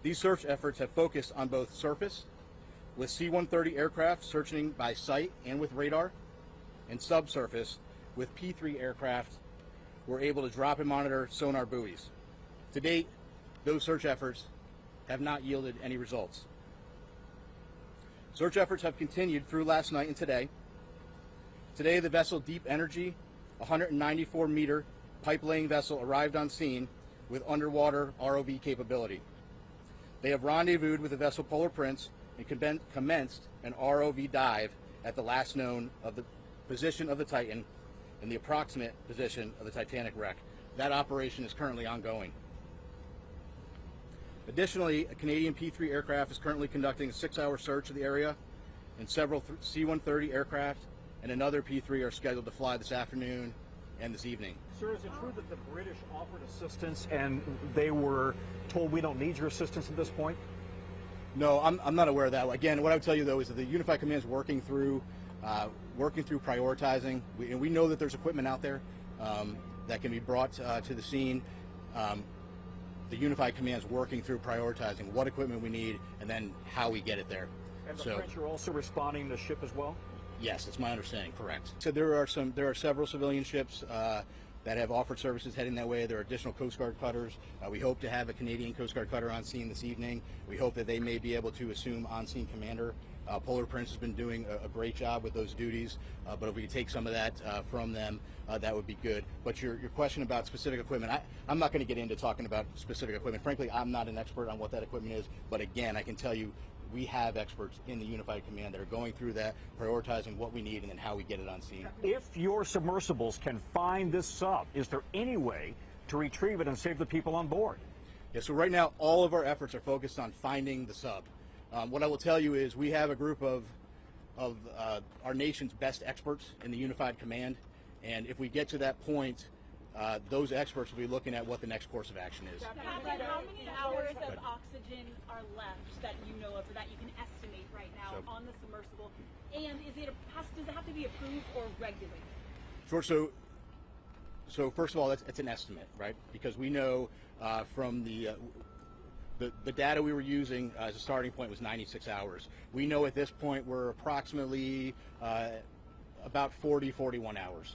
These search efforts have focused on both surface, with C-130 aircraft searching by sight and with radar, and subsurface, with P-3 aircraft were able to drop and monitor sonar buoys. To date, those search efforts have not yielded any results. Search efforts have continued through last night and today. Today, the vessel Deep Energy, a 194-meter pipe-laying vessel, arrived on scene with underwater ROV capability. They have rendezvoused with the vessel Polar Prince and commenced an ROV dive at the last known of the position of the Titan and the approximate position of the Titanic wreck. That operation is currently ongoing. Additionally, a Canadian P-3 aircraft is currently conducting a 6-hour search of the area, and several C-130 aircraft and another P-3 are scheduled to fly this afternoon and this evening. Sir, is it true that the British offered assistance and they were told we don't need your assistance at this point? No, I'm not aware of that. Again, what I would tell you though is that the Unified Command is working through prioritizing. We know that there's equipment out there that can be brought to the scene. The Unified Command is working through prioritizing what equipment we need and then how we get it there. And the French are also responding to the ship as well? Yes, it's my understanding, correct. So there are several civilian ships that have offered services heading that way. There are additional Coast Guard cutters. We hope to have a Canadian Coast Guard cutter on scene this evening. We hope that they may be able to assume on-scene commander. Polar Prince has been doing a great job with those duties, but if we could take some of that from them, that would be good. But your question about specific equipment, I'm not going to get into talking about specific equipment. Frankly, I'm not an expert on what that equipment is, but again, I can tell you we have experts in the Unified Command that are going through that, prioritizing what we need and then how we get it on scene. If your submersibles can find this sub, is there any way to retrieve it and save the people on board? Yeah, so right now all of our efforts are focused on finding the sub. What I will tell you is we have a group of our nation's best experts in the Unified Command, and if we get to that point, those experts will be looking at what the next course of action is. Captain, how many hours of oxygen are left that you know of, or that you can estimate right now on the submersible? And does it have to be approved or regulated? Sure. So first of all, it's an estimate, right? Because we know from the data we were using as a starting point was 96 hours. We know at this point we're approximately about 41 hours